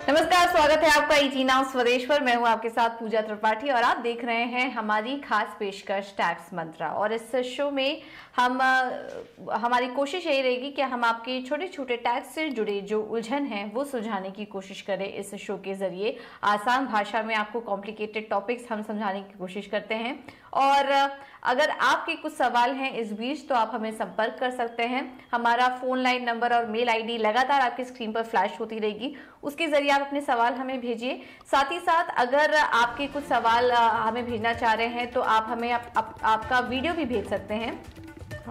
नमस्कार, स्वागत है आपका ईजी नाउ स्वदेश पर। मैं हूं आपके साथ पूजा त्रिपाठी और आप देख रहे हैं हमारी खास पेशकश टैक्स मंत्रा। और इस शो में हमारी कोशिश यही रहेगी कि हम आपके छोटे छोटे टैक्स से जुड़े जो उलझन है वो सुलझाने की कोशिश करें। इस शो के जरिए आसान भाषा में आपको कॉम्प्लिकेटेड टॉपिक्स हम समझाने की कोशिश करते हैं। और अगर आपके कुछ सवाल हैं इस बीच तो आप हमें संपर्क कर सकते हैं। हमारा फोन लाइन नंबर और मेल आईडी लगातार आपकी स्क्रीन पर फ्लैश होती रहेगी, उसके जरिए आप अपने सवाल हमें भेजिए। साथ ही साथ अगर आपके कुछ सवाल हमें भेजना चाह रहे हैं तो आप हमें आपका वीडियो भी भेज सकते हैं।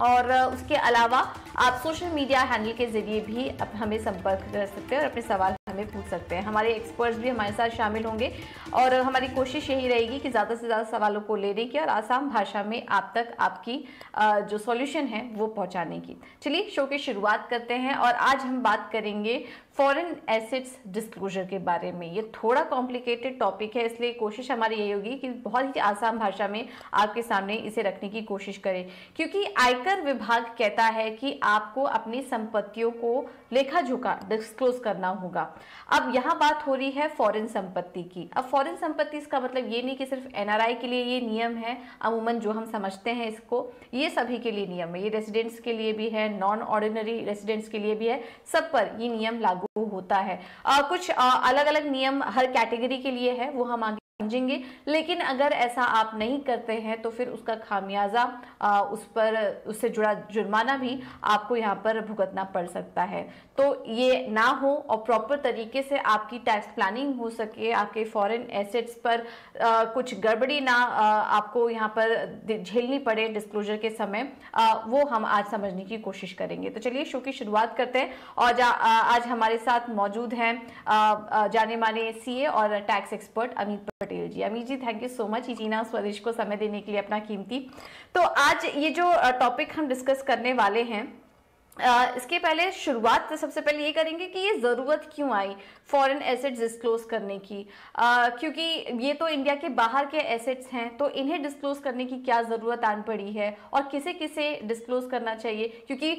और उसके अलावा आप सोशल मीडिया हैंडल के जरिए भी हमें संपर्क कर सकते हैं और अपने सवाल हमें पूछ सकते हैं। हमारे एक्सपर्ट्स भी हमारे साथ शामिल होंगे और हमारी कोशिश यही रहेगी कि ज़्यादा से ज़्यादा सवालों को लेने की और आसान भाषा में आप तक आपकी जो सॉल्यूशन है वो पहुंचाने की। चलिए शो की शुरुआत करते हैं और आज हम बात करेंगे फॉरेन एसेट्स डिस्क्लोजर के बारे में। ये थोड़ा कॉम्प्लिकेटेड टॉपिक है, इसलिए कोशिश हमारी यही होगी कि बहुत ही आसान भाषा में आपके सामने इसे रखने की कोशिश करें, क्योंकि आयकर विभाग कहता है कि आपको अपनी संपत्तियों को लेखा जोखा डिस्क्लोज करना होगा। अब यहाँ बात हो रही है फॉरेन संपत्ति की। अब फॉरेन संपत्ति इसका मतलब ये नहीं कि सिर्फ एनआरआई के लिए ये नियम है। अमूमन जो हम समझते हैं इसको, ये सभी के लिए नियम है। ये रेसिडेंट्स के लिए भी है, नॉन ऑर्डिनरी रेसिडेंट्स के लिए भी है, सब पर ये नियम लागू होता है। कुछ अलग अलग नियम हर कैटेगरी के लिए है, वो हम आगे समझेंगे। लेकिन अगर ऐसा आप नहीं करते हैं तो फिर उसका खामियाजा उससे जुड़ा जुर्माना भी आपको यहाँ पर भुगतना पड़ सकता है। तो ये ना हो और प्रॉपर तरीके से आपकी टैक्स प्लानिंग हो सके, आपके फॉरेन एसेट्स पर कुछ गड़बड़ी ना आपको यहाँ पर झेलनी पड़े डिस्क्लोजर के समय, वो हम आज समझने की कोशिश करेंगे। तो चलिए शो की शुरुआत करते हैं। और आज हमारे साथ मौजूद हैं जाने माने सीए और tax expert Amit Patel ji. Amit ji, thank you so much easy now स्वदेश को समय देने के लिए अपना कीमती। तो आज ये जो टॉपिक हम डिस्कस करने वाले हैं, इसके पहले शुरुआत सबसे पहले ये करेंगे कि ये ज़रूरत क्यों आई फॉरेन एसेट्स डिस्क्लोज करने की, क्योंकि ये तो इंडिया के बाहर के एसेट्स हैं, तो इन्हें डिस्क्लोज करने की क्या ज़रूरत आन पड़ी है और किसे किसे डिस्क्लोज करना चाहिए, क्योंकि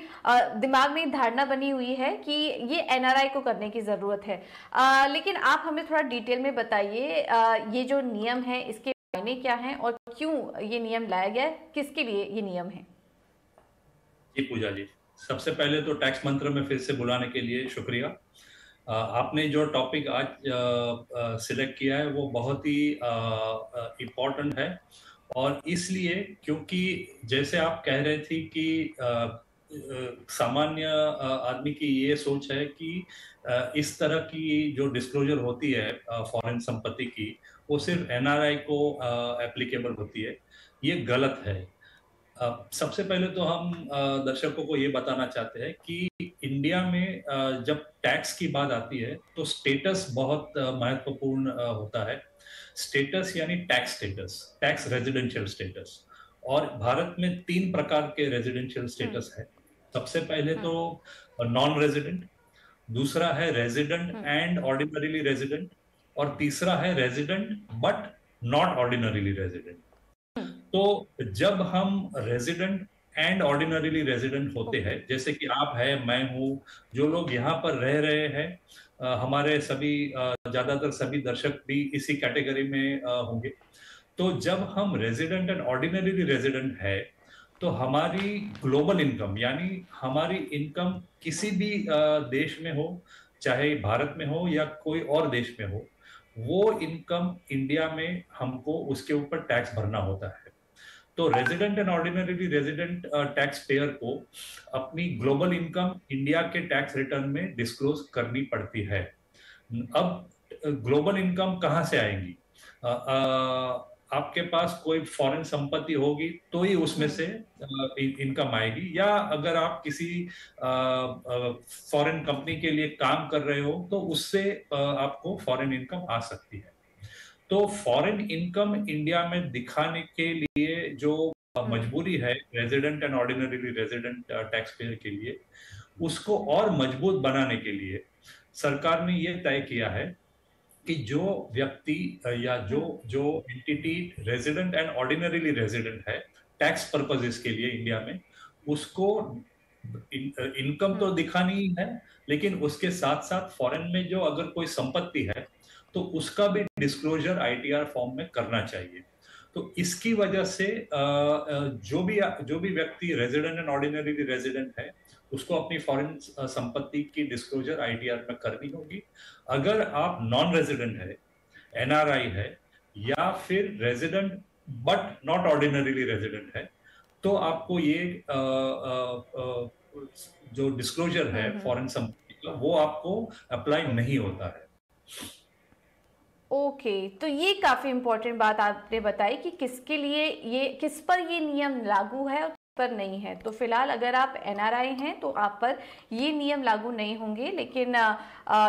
दिमाग में धारणा बनी हुई है कि ये एनआरआई को करने की ज़रूरत है। लेकिन आप हमें थोड़ा डिटेल में बताइए, ये जो नियम है इसके मायने क्या हैं और क्यों ये नियम लाया गया है, किसके लिए ये नियम है? जी पूजा जी, सबसे पहले तो टैक्स मंत्र में फिर से बुलाने के लिए शुक्रिया। आपने जो टॉपिक आज सिलेक्ट किया है वो बहुत ही इम्पोर्टेंट है, और इसलिए क्योंकि जैसे आप कह रहे थे कि सामान्य आदमी की ये सोच है कि इस तरह की जो डिस्क्लोजर होती है फॉरेन संपत्ति की, वो सिर्फ एनआरआई को एप्लीकेबल होती है। ये गलत है। सबसे पहले तो हम दर्शकों को ये बताना चाहते हैं कि इंडिया में जब टैक्स की बात आती है तो स्टेटस बहुत महत्वपूर्ण होता है। स्टेटस यानी tax status, tax residential status. और भारत में 3 प्रकार के रेजिडेंशियल स्टेटस है। सबसे पहले तो नॉन रेजिडेंट, दूसरा है रेजिडेंट एंड ऑर्डिनरीली रेजिडेंट, और तीसरा है resident but not ordinarily resident. तो जब हम रेजिडेंट एंड ऑर्डिनरीली रेजिडेंट होते हैं, जैसे कि आप है, मैं हूं, जो लोग यहाँ पर रह रहे हैं, हमारे सभी ज्यादातर सभी दर्शक भी इसी कैटेगरी में होंगे। तो जब हम रेजिडेंट एंड ऑर्डिनरीली रेजिडेंट है तो हमारी ग्लोबल इनकम यानी हमारी इनकम किसी भी देश में हो, चाहे भारत में हो या कोई और देश में हो, वो इनकम इंडिया में हमको उसके ऊपर टैक्स भरना होता है। तो resident and ordinarily resident tax payer को अपनी ग्लोबल इनकम इंडिया के टैक्स रिटर्न में डिस्क्लोज करनी पड़ती है। अब ग्लोबल इनकम कहाँ से आएंगी? आपके पास कोई फॉरेन संपत्ति होगी तो ही उसमें से इनकम आएगी, या अगर आप किसी फॉरेन कंपनी के लिए काम कर रहे हो तो उससे आपको फॉरेन इनकम आ सकती है। तो फॉरेन इनकम इंडिया में दिखाने के लिए जो मजबूरी है resident and ordinarily resident tax payer के लिए, उसको और मजबूत बनाने के लिए सरकार ने ये तय किया है कि जो व्यक्ति या जो entity resident and ordinarily resident है टैक्स पर्पसेस के लिए इंडिया में, उसको इनकम तो दिखानी ही है, लेकिन उसके साथ साथ फॉरेन में जो अगर कोई संपत्ति है तो उसका भी डिस्क्लोजर आईटीआर फॉर्म में करना चाहिए। तो इसकी वजह से जो भी व्यक्ति रेजिडेंट एंड ऑर्डिनरी रेजिडेंट है उसको अपनी फॉरेन संपत्ति की डिस्क्लोजर आईटीआर में करनी होगी। अगर आप नॉन रेजिडेंट है, एनआरआई है, या फिर resident but not ordinarily resident है, तो आपको ये जो डिस्क्लोजर है फॉरेन संपत्ति का वो आपको अप्लाई नहीं होता है। ओके, तो ये काफी इंपॉर्टेंट बात आपने बताई कि किसके लिए ये, किस पर ये नियम लागू है और किस पर नहीं है। तो फिलहाल अगर आप एनआरआई हैं तो आप पर ये नियम लागू नहीं होंगे, लेकिन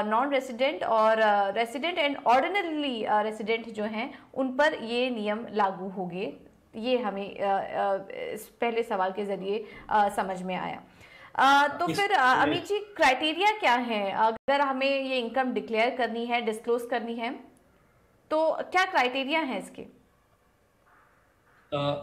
नॉन रेसिडेंट और रेसिडेंट एंड ऑर्डिनरी रेसिडेंट जो हैं उन पर ये नियम लागू होंगे। ये हमें इस पहले सवाल के जरिए समझ में आया। तो फिर अमित जी, क्राइटेरिया क्या है अगर हमें ये इनकम डिक्लेयर करनी है, डिस्क्लोज करनी है, तो क्या क्राइटेरिया है इसके?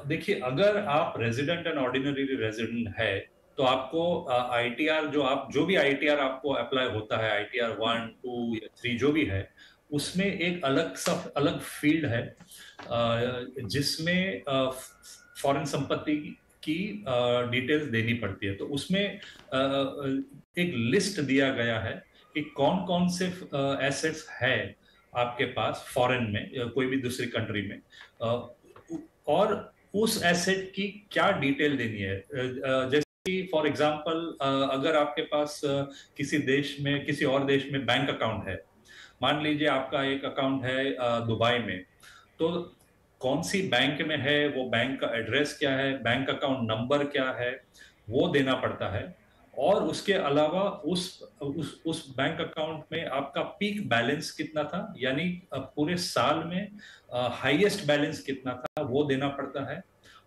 देखिए, अगर आप रेजिडेंट एंड ऑर्डिनरी रेजिडेंट है तो आपको आईटीआर जो भी आईटीआर आपको अप्लाई होता है, आईटीआर 1, 2 या 3 जो भी है, उसमें एक अलग फील्ड है जिसमें फॉरेन संपत्ति की डिटेल्स देनी पड़ती है। तो उसमें एक लिस्ट दिया गया है कि कौन कौन से एसेट्स है आपके पास फॉरेन में, कोई भी दूसरी कंट्री में, और उस एसेट की क्या डिटेल देनी है। जैसे कि फॉर एग्जांपल अगर आपके पास किसी और देश में बैंक अकाउंट है, मान लीजिए आपका एक अकाउंट है दुबई में, तो कौन सी बैंक में है, वो बैंक का एड्रेस क्या है, बैंक अकाउंट नंबर क्या है, वो देना पड़ता है। और उसके अलावा उस बैंक अकाउंट में आपका पीक बैलेंस कितना था, यानी पूरे साल में हाईएस्ट बैलेंस कितना था, वो देना पड़ता है,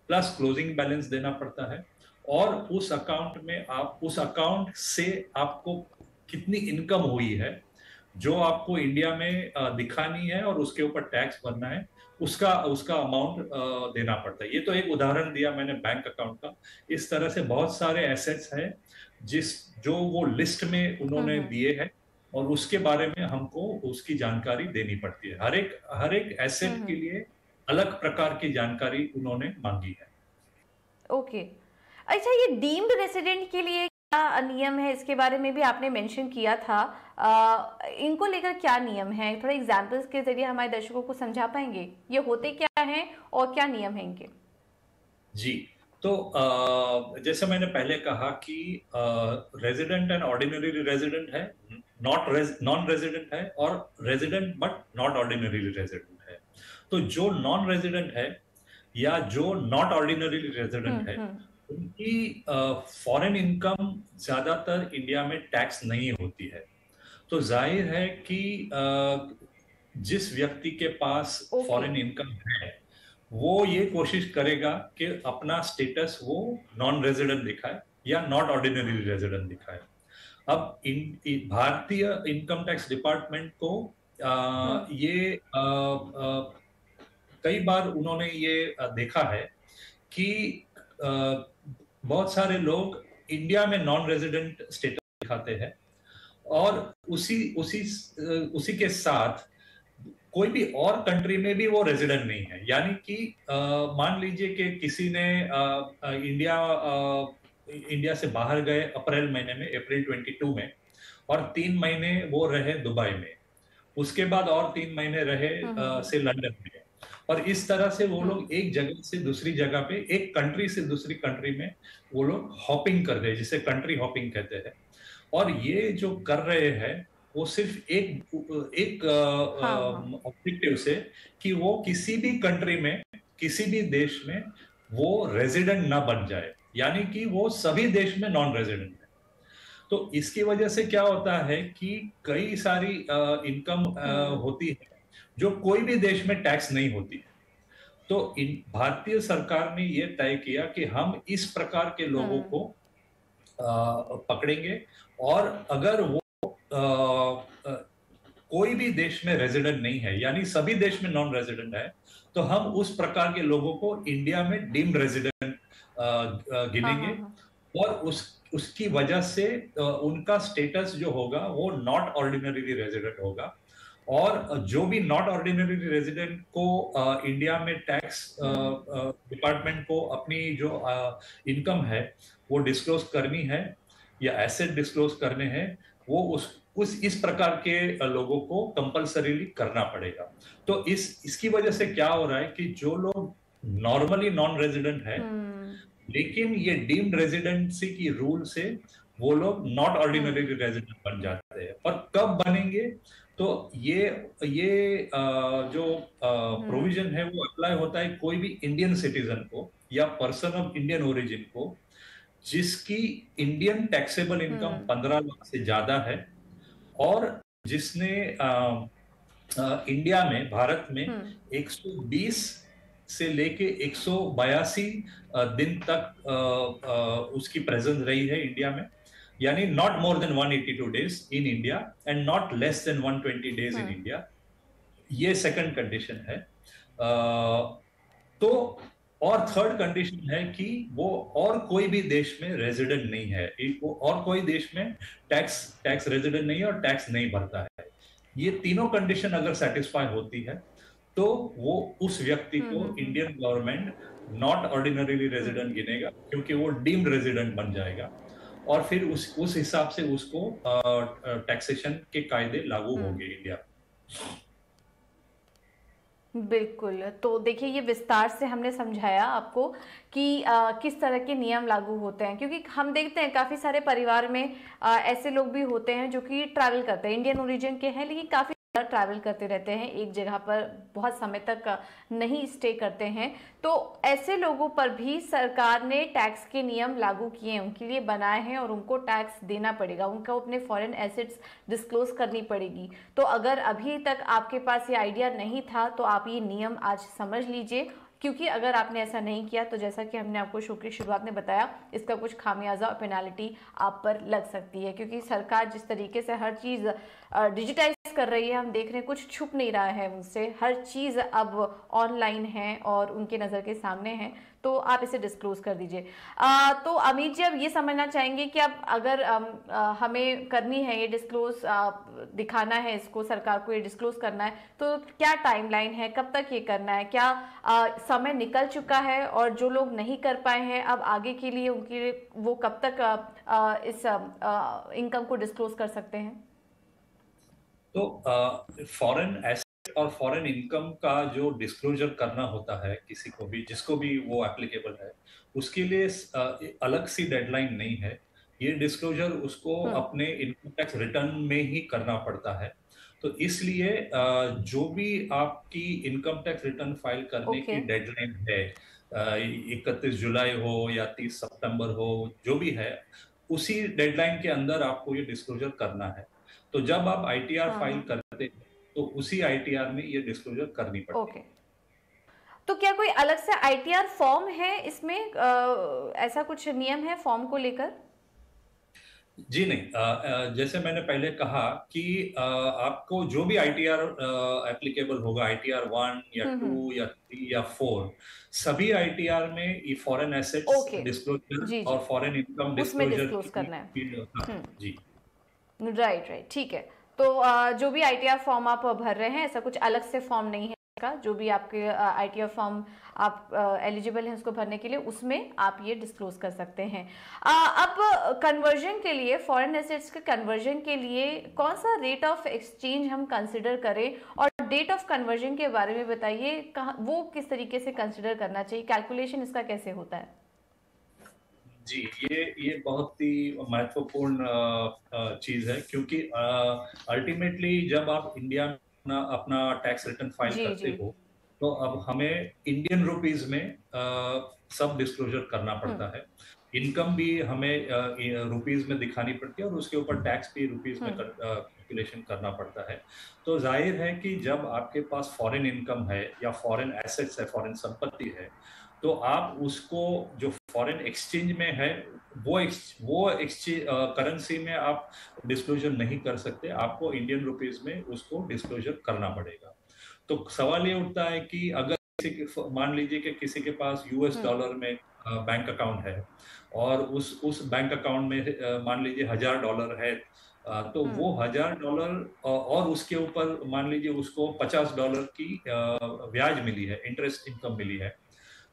प्लस क्लोजिंग बैलेंस देना पड़ता है। और उस अकाउंट से आपको कितनी इनकम हुई है जो आपको इंडिया में दिखानी है और उसके ऊपर टैक्स भरना है, उसका अमाउंट देना पड़ता है। ये तो एक उदाहरण दिया मैंने बैंक अकाउंट का। इस तरह से बहुत सारे एसेट्स हैं जो वो लिस्ट में उन्होंने दिए हैं, और उसके बारे में हमको उसकी जानकारी देनी पड़ती है। हर एक एसेट के लिए अलग प्रकार की जानकारी उन्होंने मांगी है। ओके, अच्छा, ये डीम्ड रेसिडेंट के लिए क्या नियम है, इसके बारे में भी आपने मेंशन किया था। इनको लेकर क्या नियम है, थोड़ा एग्जांपल्स के जरिए हमारे दर्शकों को समझा पाएंगे ये होते क्या हैं और क्या नियम है इनके? जी, तो जैसे मैंने पहले कहा कि रेजिडेंट एंड ऑर्डिनरी रेजिडेंट है, नॉन रेजिडेंट है, और resident but not ordinary resident है। तो जो नॉन रेजिडेंट है या जो नॉट ऑर्डिनरी रेजिडेंट है, उनकी फॉरेन इनकम ज्यादातर इंडिया में टैक्स नहीं होती है। तो जाहिर है कि जिस व्यक्ति के पास फॉरेन इनकम है वो ये कोशिश करेगा कि अपना स्टेटस वो नॉन रेजिडेंट दिखाए या नॉट ऑर्डिनरी रेजिडेंट दिखाए। अब भारतीय इनकम टैक्स डिपार्टमेंट को ये कई बार उन्होंने ये देखा है कि बहुत सारे लोग इंडिया में नॉन रेजिडेंट स्टेटस दिखाते हैं, और उसी के साथ कोई भी और कंट्री में भी वो रेजिडेंट नहीं है। यानी कि मान लीजिए कि किसी ने इंडिया से बाहर गए अप्रैल महीने में, अप्रैल 22 में, और 3 महीने वो रहे दुबई में, उसके बाद और 3 महीने रहे से लंदन में, और इस तरह से वो लोग एक जगह से दूसरी जगह पे, एक कंट्री से दूसरी कंट्री में वो लोग हॉपिंग कर रहे हैं, जिसे कंट्री हॉपिंग कहते हैं। और ये जो कर रहे हैं वो सिर्फ एक ऑब्जेक्टिव से कि वो किसी भी कंट्री में, किसी भी देश में वो रेजिडेंट ना बन जाए, यानी कि वो सभी देश में नॉन रेजिडेंट है। तो इसकी वजह से क्या होता है कि कई सारी इनकम होती है जो कोई भी देश में टैक्स नहीं होती है। तो भारतीय सरकार ने ये तय किया कि हम इस प्रकार के लोगों को पकड़ेंगे, और अगर वो कोई भी देश में रेजिडेंट नहीं है, यानी सभी देश में नॉन रेजिडेंट है, तो हम उस प्रकार के लोगों को इंडिया में डीम्ड रेजिडेंट गिनेंगे, और उसकी वजह से उनका स्टेटस जो होगा वो नॉट ऑर्डिनरी रेजिडेंट होगा। और जो भी नॉट ऑर्डिनरी रेजिडेंट को इंडिया में टैक्स डिपार्टमेंट को अपनी जो इनकम है वो डिस्क्लोज करनी है या एसेट डिस्क्लोज करने हैं, वो उस इस प्रकार के लोगों को कंपलसरीली करना पड़ेगा। तो इसकी वजह से क्या हो रहा है कि जो लोग नॉर्मली नॉन रेजिडेंट है लेकिन ये डीम्ड रेजिडेंसी की रूल से वो लोग नॉट ऑर्डिनरी रेजिडेंट बन जाते हैं। और कब बनेंगे? तो ये जो प्रोविजन है वो अप्लाई होता है कोई भी इंडियन सिटीजन को या पर्सन ऑफ इंडियन ओरिजिन को जिसकी इंडियन टैक्सेबल इनकम 15 लाख से ज्यादा है और जिसने इंडिया में, भारत में 120 से लेके 182 दिन तक उसकी प्रेजेंस रही है इंडिया में, यानी not more than 182 days in India and not less than 120 days in India. ये सेकंड कंडीशन है। तो और थर्ड कंडीशन है कि वो और कोई भी देश में रेजिडेंट नहीं है, वो और कोई देश में टैक्स रेजिडेंट नहीं है और टैक्स नहीं भरता है। ये तीनों कंडीशन अगर सेटिस्फाई होती है तो वो उस व्यक्ति को Indian government not ordinary resident गिनेगा, क्योंकि वो डीम्ड रेजिडेंट बन जाएगा और फिर उस हिसाब से उसको टैक्सेशन के कायदे लागू होंगे इंडिया। बिल्कुल। तो देखिए, ये विस्तार से हमने समझाया आपको कि किस तरह के नियम लागू होते हैं, क्योंकि हम देखते हैं काफ़ी सारे परिवार में ऐसे लोग भी होते हैं जो कि ट्रैवल करते हैं, इंडियन ओरिजिन के हैं लेकिन काफ़ी ट्रैवल करते रहते हैं, एक जगह पर बहुत समय तक नहीं स्टे करते हैं। तो ऐसे लोगों पर भी सरकार ने टैक्स के नियम लागू किए हैं, उनके लिए बनाए हैं और उनको टैक्स देना पड़ेगा, उनको अपने फॉरेन एसेट्स डिस्क्लोज करनी पड़ेगी। तो अगर अभी तक आपके पास ये आइडिया नहीं था तो आप ये नियम आज समझ लीजिए, क्योंकि अगर आपने ऐसा नहीं किया तो जैसा कि हमने आपको शो की शुरुआत में बताया, इसका कुछ खामियाजा और पेनाल्टी आप पर लग सकती है, क्योंकि सरकार जिस तरीके से हर चीज़ डिजिटाइज कर रही है, हम देख रहे हैं कुछ छुप नहीं रहा है उनसे, हर चीज़ अब ऑनलाइन है और उनके नज़र के सामने है। तो आप इसे डिस्क्लोज कर दीजिए। तो अमित जी, अब ये समझना चाहेंगे कि अब अगर हमें करनी है ये डिस्क्लोज, दिखाना है इसको, सरकार को ये डिस्क्लोज करना है, तो क्या टाइमलाइन है, कब तक ये करना है, क्या समय निकल चुका है और जो लोग नहीं कर पाए हैं अब आगे के लिए उनके वो कब तक इस इनकम को डिस्क्लोज कर सकते हैं? तो फॉरेन एसेट और फॉरेन इनकम का जो डिस्क्लोजर करना होता है किसी को भी, जिसको भी वो एप्लीकेबल है, उसके लिए अलग सी डेडलाइन नहीं है। ये डिस्क्लोजर उसको अपने इनकम टैक्स रिटर्न में ही करना पड़ता है। तो इसलिए जो भी आपकी इनकम टैक्स रिटर्न फाइल करने की डेडलाइन है, 31 जुलाई हो या 30 सितंबर हो, जो भी है, उसी डेडलाइन के अंदर आपको ये डिस्क्लोजर करना है। तो जब आप आईटीआर फाइल करते हैं तो उसी आईटीआर में ये डिस्क्लोजर करनी पड़ती है। तो क्या कोई अलग से आईटीआर फॉर्म है इसमें, ऐसा कुछ नियम है फॉर्म को लेकर? जी नहीं, जैसे मैंने पहले कहा कि आपको जो भी आईटीआर एप्लीकेबल होगा, आईटीआर 1 या 2 या 3 या 4, सभी आईटीआर में ये फॉरेन एसेट्स डिस्क्लोजर और फॉरेन इनकम डिस्क्लोजर करना है। जी राइट, ठीक है। तो जो भी आईटीआर फॉर्म आप भर रहे हैं, ऐसा कुछ अलग से फॉर्म नहीं है का, जो भी आपके आईटीआर फॉर्म आप एलिजिबल हैं उसको भरने के लिए, उसमें आप ये डिस्क्लोज कर सकते हैं। अब कन्वर्जन के लिए, फॉरेन एसेट्स के कन्वर्जन के लिए कौन सा रेट ऑफ एक्सचेंज हम कंसिडर करें, और डेट ऑफ कन्वर्जन के बारे में बताइए, वो किस तरीके से कंसिडर करना चाहिए, कैलकुलेशन इसका कैसे होता है? जी, ये बहुत ही महत्वपूर्ण चीज है, क्योंकि अल्टीमेटली जब आप इंडिया में अपना टैक्स रिटर्न फाइल करते हो तो अब हमें इंडियन रुपीज में सब डिस्क्लोजर करना पड़ता है। इनकम भी हमें रुपीज में दिखानी पड़ती है और उसके ऊपर टैक्स भी रुपीज में कैलकुलेशन करना पड़ता है। तो जाहिर है कि जब आपके पास फॉरेन इनकम है या फॉरेन एसेट्स है, फॉरेन संपत्ति है, तो आप उसको जो फॉरेन एक्सचेंज में है वो एक्सचेंज करेंसी में आप डिस्क्लोजर नहीं कर सकते, आपको इंडियन रुपीज में उसको डिस्क्लोजर करना पड़ेगा। तो सवाल ये उठता है कि अगर मान लीजिए कि किसी के पास यूएस डॉलर में बैंक अकाउंट है और उस बैंक अकाउंट में मान लीजिए $1000 है, तो वो $1000 और उसके ऊपर मान लीजिए उसको $50 की ब्याज मिली है, इंटरेस्ट इनकम मिली है,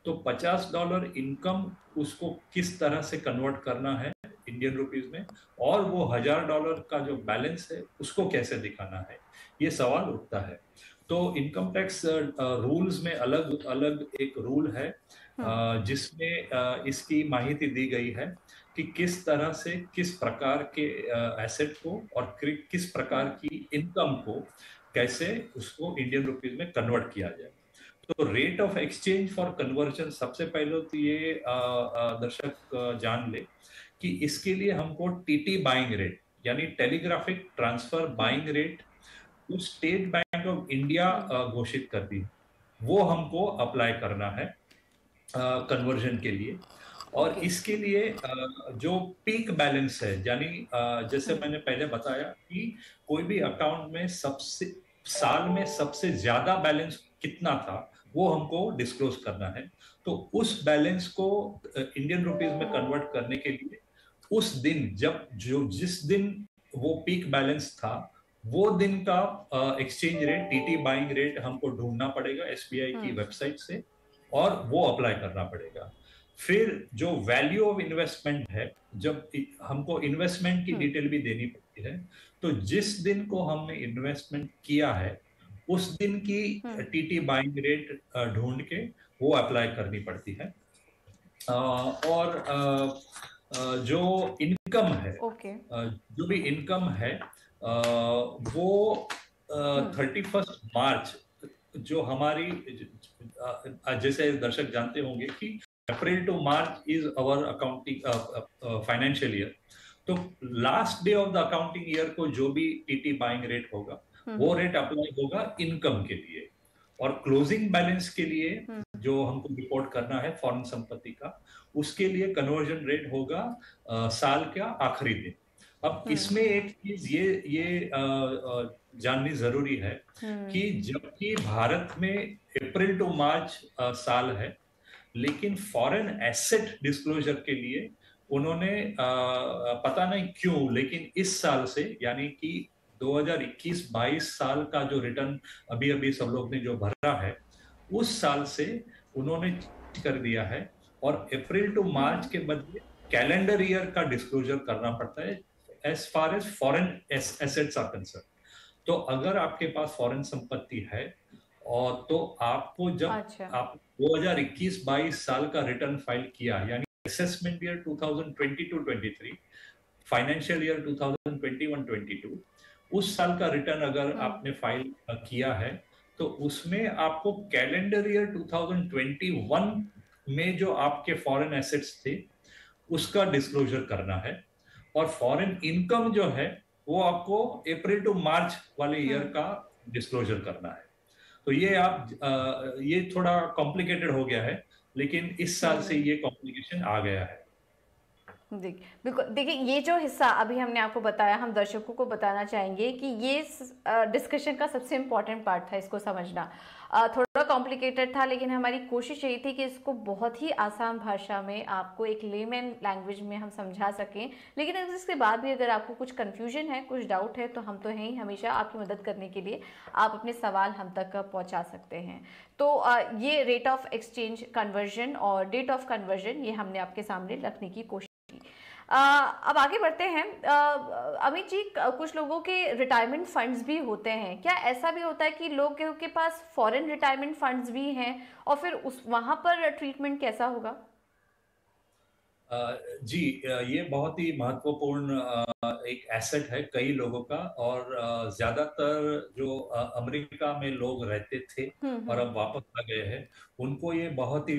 तो $50 इनकम उसको किस तरह से कन्वर्ट करना है इंडियन रुपीज में, और वो $1000 का जो बैलेंस है उसको कैसे दिखाना है, ये सवाल उठता है। तो इनकम टैक्स रूल्स में अलग अलग एक रूल है जिसमें इसकी माहिती दी गई है कि किस तरह से किस प्रकार के एसेट को और किस प्रकार की इनकम को कैसे उसको इंडियन रुपीज में कन्वर्ट किया जाए। तो rate of exchange for conversion, सबसे पहले तो ये दर्शक जान ले कि इसके लिए हमको टीटी बाइंग रेट यानी टेलीग्राफिक ट्रांसफर बाइंग रेट जो स्टेट बैंक ऑफ इंडिया घोषित करती है, वो हमको अप्लाई करना है कन्वर्जन के लिए। और इसके लिए जो पीक बैलेंस है, यानी जैसे मैंने पहले बताया कि कोई भी अकाउंट में सबसे साल में सबसे ज्यादा बैलेंस कितना था वो हमको डिस्क्लोज करना है। तो उस बैलेंस को इंडियन रुपीज में कन्वर्ट करने के लिए उस दिन जिस दिन वो पीक बैलेंस था वो दिन का exchange rate, TT buying rate हमको ढूंढना पड़ेगा एसबीआई की वेबसाइट से और वो अप्लाई करना पड़ेगा। फिर जो वैल्यू ऑफ इन्वेस्टमेंट है, जब हमको इन्वेस्टमेंट की डिटेल भी देनी पड़ती है, तो जिस दिन को हमने इन्वेस्टमेंट किया है उस दिन की टीटी बाइंग रेट ढूंढ के वो अप्लाई करनी पड़ती है। और जो इनकम है, जो भी इनकम है वो 31 मार्च जो हमारी, जैसे दर्शक जानते होंगे कि April to March is our accounting financial year, तो last day of the accounting year को जो भी टीटी बाइंग रेट होगा वो रेट अप्लाई होगा इनकम के लिए। और क्लोजिंग बैलेंस के लिए जो हमको रिपोर्ट करना है फॉरेन संपत्ति का, उसके लिए कन्वर्जन रेट होगा साल का आखिरी दिन। अब इसमें एक चीज ये जाननी जरूरी है कि जबकि भारत में अप्रैल टू मार्च साल है, लेकिन फॉरेन एसेट डिस्क्लोजर के लिए उन्होंने पता नहीं क्यों, लेकिन इस साल से यानी कि 2021-22 साल का जो रिटर्न अभी अभी सब लोग ने जो भरा है उस साल से उन्होंने कर दिया है और अप्रैल टू मार्च के बदले कैलेंडर ईयर का डिस्क्लोजर करना पड़ता है as far as foreign assets are concern. तो अगर आपके पास फॉरेन संपत्ति है और तो आपको जब आप 2021-22 साल का रिटर्न फाइल किया, यानी असेसमेंट ईयर 2022-23, फाइनेंशियल ईयर 2021-22, उस साल का रिटर्न अगर आपने फाइल किया है तो उसमें आपको कैलेंडर ईयर 2021 में जो आपके फॉरेन एसेट्स थे उसका डिस्क्लोजर करना है, और फॉरेन इनकम जो है वो आपको अप्रैल टू मार्च वाले ईयर का डिस्क्लोजर करना है। तो ये ये थोड़ा कॉम्प्लिकेटेड हो गया है, लेकिन इस साल से ये कॉम्प्लिकेशन आ गया है। बिल्कुल, देखिए ये जो हिस्सा अभी हमने आपको बताया, हम दर्शकों को बताना चाहेंगे कि ये डिस्कशन का सबसे इम्पोर्टेंट पार्ट था, इसको समझना थोड़ा कॉम्प्लिकेटेड था, लेकिन हमारी कोशिश यही थी कि इसको बहुत ही आसान भाषा में आपको एक लेमैन लैंग्वेज में हम समझा सकें। लेकिन इसके बाद भी अगर आपको कुछ कन्फ्यूजन है, कुछ डाउट है, तो हम तो हैं ही हमेशा आपकी मदद करने के लिए। आप अपने सवाल हम तक पहुंचा सकते हैं। तो ये रेट ऑफ एक्सचेंज कन्वर्जन और डेट ऑफ कन्वर्जन ये हमने आपके सामने रखने की कोशिश। अब आगे बढ़ते हैं। अमित जी, कुछ लोगों के रिटायरमेंट फंड्स भी होते हैं, क्या ऐसा भी होता है कि लोगों के पास फॉरेन रिटायरमेंट फंड्स भी हैं और फिर उस वहां पर ट्रीटमेंट कैसा होगा? जी, ये बहुत ही महत्वपूर्ण एक एसेट है कई लोगों का, और ज्यादातर जो अमेरिका में लोग रहते थे और अब वापस आ गए हैं उनको ये बहुत ही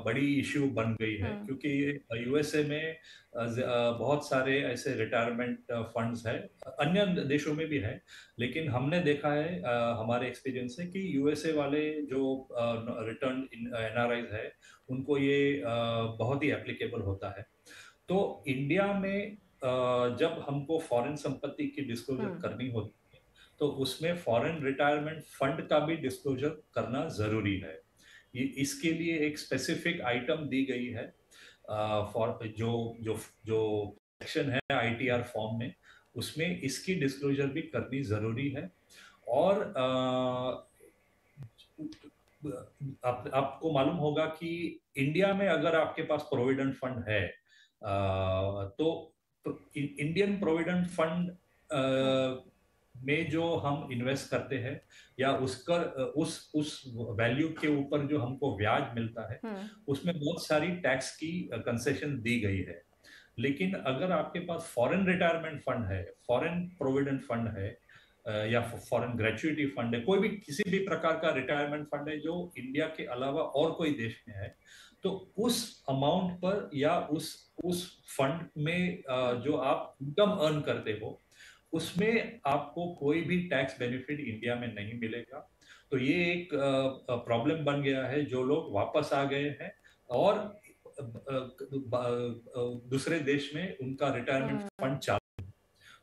बड़ी इश्यू बन गई है, क्योंकि ये यूएसए में बहुत सारे ऐसे रिटायरमेंट फंड्स है, अन्य देशों में भी है, लेकिन हमने देखा है हमारे एक्सपीरियंस से कि यूएसए वाले जो रिटर्न एनआरआई है उनको ये बहुत ही एप्लीकेबल होता है। तो इंडिया में जब हमको फॉरेन संपत्ति की डिस्क्लोजर करनी होती है तो उसमें फॉरेन रिटायरमेंट फंड का भी डिस्क्लोजर करना जरूरी है। ये इसके लिए एक स्पेसिफिक आइटम दी गई है फॉर जो जो जो सेक्शन है आईटीआर फॉर्म में, उसमें इसकी डिस्क्लोजर भी करनी जरूरी है। और आपको मालूम होगा कि इंडिया में अगर आपके पास प्रोविडेंट फंड है, तो इंडियन प्रोविडेंट फंड में जो हम इन्वेस्ट करते हैं, या उस वैल्यू के ऊपर जो हमको ब्याज मिलता है, उसमें बहुत सारी टैक्स की कंसेशन दी गई है। लेकिन अगर आपके पास फॉरेन रिटायरमेंट फंड है, फॉरेन प्रोविडेंट फंड है, या फॉरेन ग्रेचुइटी फंड है, कोई भी किसी भी प्रकार का रिटायरमेंट फंड है जो इंडिया के अलावा और कोई देश में है, तो उस अमाउंट पर या उस फंड में जो आप इनकम अर्न करते हो, उसमें आपको कोई भी टैक्स बेनिफिट इंडिया में नहीं मिलेगा। तो ये एक प्रॉब्लम बन गया है। जो लोग वापस आ गए हैं और दूसरे देश में उनका रिटायरमेंट फंड चालू,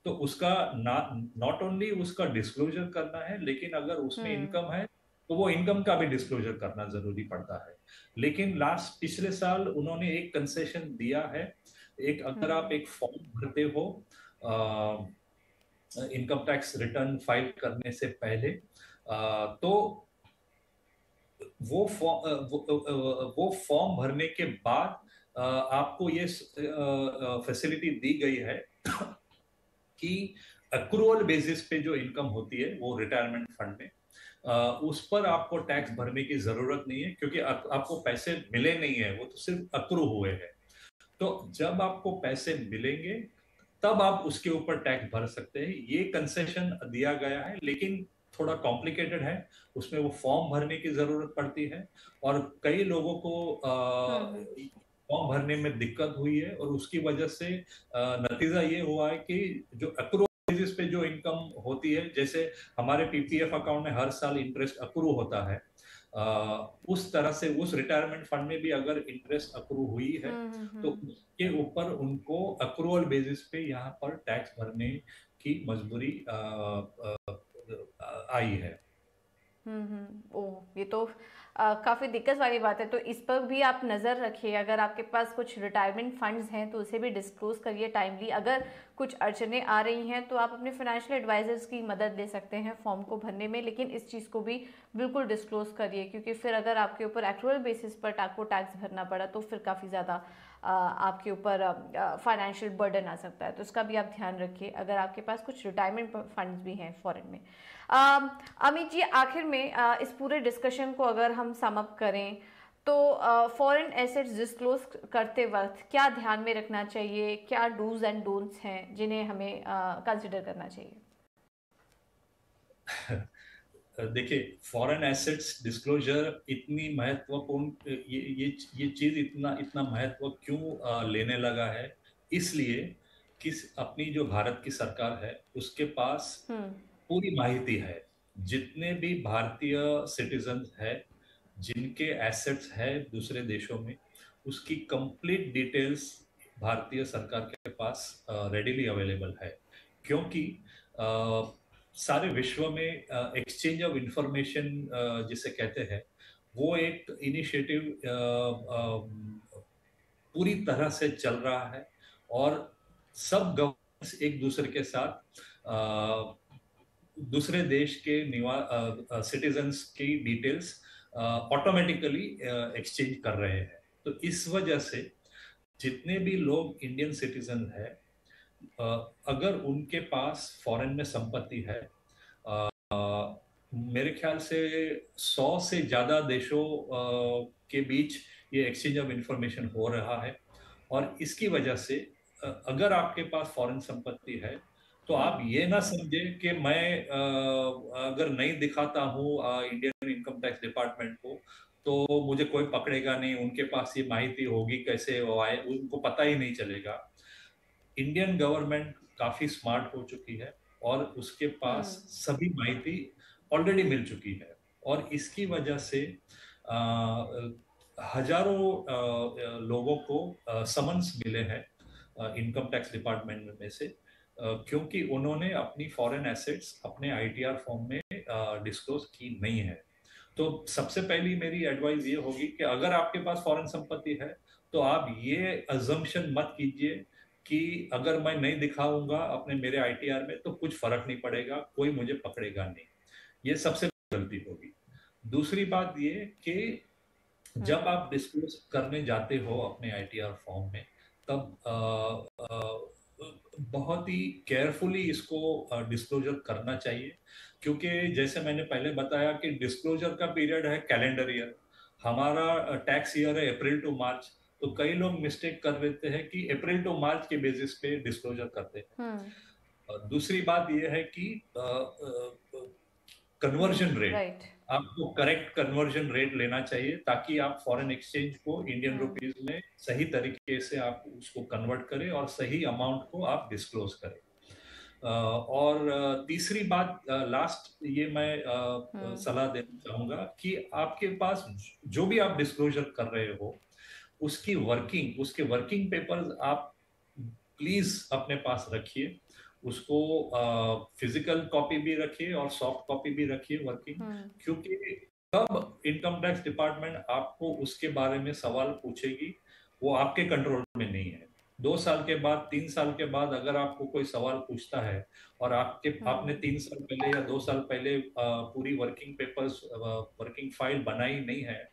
तो उसका नॉट ओनली उसका डिस्क्लोजर करना है, लेकिन अगर उसमें इनकम है तो वो इनकम का भी डिस्क्लोजर करना जरूरी पड़ता है। लेकिन पिछले साल उन्होंने एक कंसेशन दिया है। अगर आप एक फॉर्म भरते हो इनकम टैक्स रिटर्न फाइल करने से पहले, तो वो फॉर्म भरने के बाद आपको ये फैसिलिटी दी गई है कि अक्रूवल बेसिस पे जो इनकम होती है वो रिटायरमेंट फंड में, उस पर आपको टैक्स भरने की जरूरत नहीं है, क्योंकि आपको पैसे मिले नहीं है, वो तो सिर्फ अक्रू हुए हैं। तो जब आपको पैसे मिलेंगे तब आप उसके ऊपर टैक्स भर सकते हैं। ये कंसेशन दिया गया है, लेकिन थोड़ा कॉम्प्लिकेटेड है। उसमें वो फॉर्म भरने की जरूरत पड़ती है, और कई लोगों को फॉर्म भरने में दिक्कत हुई है, और उसकी वजह से नतीजा ये हुआ है कि जो अक्रूवल बेसिस पे जो इनकम होती है, जैसे हमारे पीपीएफ अकाउंट में हर साल इंटरेस्ट अक्रू होता है, उस तरह से उस रिटायरमेंट फंड में भी अगर इंटरेस्ट अक्रू हुई है, तो उसके ऊपर उनको अक्रूवल बेसिस पे यहाँ पर टैक्स भरने की मजबूरी आई है। ओह, ये तो काफी दिक्कत वाली बात है। तो इस पर भी आप नजर रखिए। अगर आपके पास कुछ रिटायरमेंट फंड्स हैं तो उसे भी डिस्क्लोज करिए टाइमली। अगर कुछ अड़चने आ रही हैं तो आप अपने फाइनेंशियल एडवाइजर्स की मदद ले सकते हैं फॉर्म को भरने में, लेकिन इस चीज़ को भी बिल्कुल डिस्क्लोज करिए, क्योंकि फिर अगर आपके ऊपर एक्चुअल बेसिस पर आपको टैक्स भरना पड़ा तो फिर काफ़ी ज़्यादा आपके ऊपर फाइनेंशियल बर्डन आ सकता है। तो इसका भी आप ध्यान रखिए अगर आपके पास कुछ रिटायरमेंट फंड्स भी हैं फॉरेन में। अमित जी, आखिर में इस पूरे डिस्कशन को अगर हम सम अप करें तो फॉरेन एसेट्स डिस्क्लोज करते वक्त क्या ध्यान में रखना चाहिए, क्या डूज एंड डोंट्स हैं जिन्हें हमें कंसिडर करना चाहिए? देखिए, फॉरेन एसेट्स डिस्क्लोजर इतनी महत्वपूर्ण, ये चीज इतना इतना महत्व क्यों लेने लगा है? इसलिए कि अपनी जो भारत की सरकार है उसके पास पूरी माहिती है। जितने भी भारतीय सिटीजन है जिनके एसेट्स है दूसरे देशों में, उसकी कंप्लीट डिटेल्स भारतीय सरकार के पास रेडिली अवेलेबल है। क्योंकि सारे विश्व में एक्सचेंज ऑफ इंफॉर्मेशन जिसे कहते हैं, वो एक इनिशिएटिव पूरी तरह से चल रहा है, और सब गवर्नमेंट्स एक दूसरे के साथ दूसरे देश के सिटीजन्स की डिटेल्स ऑटोमेटिकली एक्सचेंज कर रहे हैं। तो इस वजह से जितने भी लोग इंडियन सिटीजन है, अगर उनके पास फॉरेन में संपत्ति है, मेरे ख्याल से 100 से ज्यादा देशों के बीच ये एक्सचेंज ऑफ इंफॉर्मेशन हो रहा है। और इसकी वजह से अगर आपके पास फॉरेन संपत्ति है, तो आप ये ना समझे कि मैं अगर नहीं दिखाता हूँ इंडियन इनकम टैक्स डिपार्टमेंट को तो मुझे कोई पकड़ेगा नहीं, उनके पास ये माहिती होगी कैसे वो आए, उनको पता ही नहीं चलेगा। इंडियन गवर्नमेंट काफी स्मार्ट हो चुकी है, और उसके पास सभी माहिती ऑलरेडी मिल चुकी है, और इसकी वजह से हजारों लोगों को समन्स मिले हैं इनकम टैक्स डिपार्टमेंट में से, क्योंकि उन्होंने अपनी फॉरेन एसेट्स अपने आईटीआर फॉर्म में डिस्क्लोज की नहीं है। तो सबसे पहली मेरी एडवाइस ये होगी कि अगर आपके पास फॉरेन संपत्ति है तो आप ये अजम्पशन मत कीजिए कि अगर मैं नहीं दिखाऊंगा अपने मेरे आईटीआर में तो कुछ फर्क नहीं पड़ेगा, कोई मुझे पकड़ेगा नहीं। ये सबसे गलती होगी। दूसरी बात ये कि जब हम्म। आप डिस्क्लोज करने जाते हो अपने आईटीआर फॉर्म में, तब बहुत ही केयरफुली इसको डिस्क्लोजर करना चाहिए। क्योंकि जैसे मैंने पहले बताया कि डिस्क्लोजर का पीरियड है कैलेंडर ईयर, हमारा टैक्स ईयर है अप्रैल टू मार्च। तो कई लोग मिस्टेक कर देते हैं कि अप्रैल टू मार्च के बेसिस पे डिस्क्लोजर करते हैं। हम्म। दूसरी बात यह है कि कन्वर्जन रेट, राइट। आपको करेक्ट कन्वर्जन रेट लेना चाहिए ताकि आप फॉरेन एक्सचेंज को इंडियन हम्म। रुपीज में सही तरीके से आप उसको कन्वर्ट करें और सही अमाउंट को आप डिस्क्लोज करें। और तीसरी बात, लास्ट ये मैं हम्म। सलाह देना चाहूंगा कि आपके पास जो भी आप डिस्क्लोजर कर रहे हो उसके वर्किंग पेपर्स आप प्लीज अपने पास रखिए। उसको फिजिकल कॉपी भी रखिए और सॉफ्ट कॉपी भी रखिए वर्किंग। हम्म। क्योंकि कब इनकम टैक्स डिपार्टमेंट आपको उसके बारे में सवाल पूछेगी वो आपके कंट्रोल में नहीं है। 2 साल के बाद, 3 साल के बाद अगर आपको कोई सवाल पूछता है और आपने हम्म। 3 साल पहले या 2 साल पहले पूरी वर्किंग पेपर्स, वर्किंग फाइल बनाई नहीं है,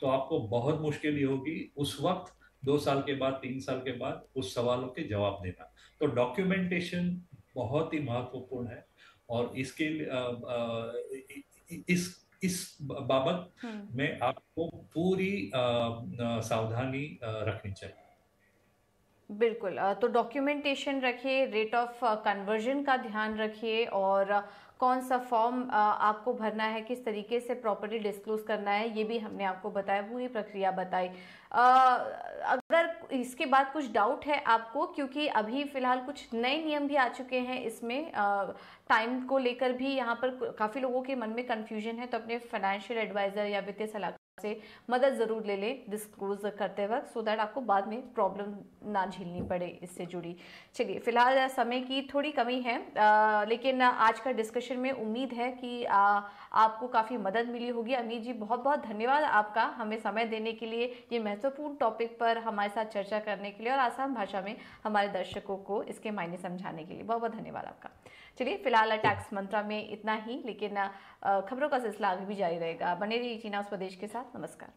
तो आपको बहुत मुश्किल होगी उस वक्त 2 साल के बाद, 3 साल के बाद उस सवालों के जवाब देना। तो डॉक्यूमेंटेशन बहुत ही महत्वपूर्ण है और इसके इस बाबत हम्म। में आपको पूरी सावधानी रखनी चाहिए। बिल्कुल। तो डॉक्यूमेंटेशन रखिए, रेट ऑफ कन्वर्जन का ध्यान रखिए, और कौन सा फॉर्म आपको भरना है, किस तरीके से प्रॉपर्ली डिस्क्लोज करना है, ये भी हमने आपको बताया, पूरी प्रक्रिया बताई। अगर इसके बाद कुछ डाउट है आपको, क्योंकि अभी फिलहाल कुछ नए नियम भी आ चुके हैं इसमें, टाइम को लेकर भी यहाँ पर काफ़ी लोगों के मन में कन्फ्यूजन है, तो अपने फाइनेंशियल एडवाइजर या वित्तीय सलाहकार से मदद ज़रूर ले लें डिस्क्लोज करते वक्त, सो दैट आपको बाद में प्रॉब्लम ना झेलनी पड़े इससे जुड़ी। चलिए, फिलहाल समय की थोड़ी कमी है, लेकिन आज का डिस्कशन में उम्मीद है कि आपको काफ़ी मदद मिली होगी। अमित जी, बहुत बहुत धन्यवाद आपका हमें समय देने के लिए, ये महत्वपूर्ण टॉपिक पर हमारे साथ चर्चा करने के लिए और आसान भाषा में हमारे दर्शकों को इसके मायने समझाने के लिए बहुत बहुत धन्यवाद आपका। चलिए, फिलहाल टैक्स मंत्रा में इतना ही, लेकिन खबरों का सिलसिला आगे भी जारी रहेगा। बने रहिए टीना स्वदेश के साथ। नमस्कार।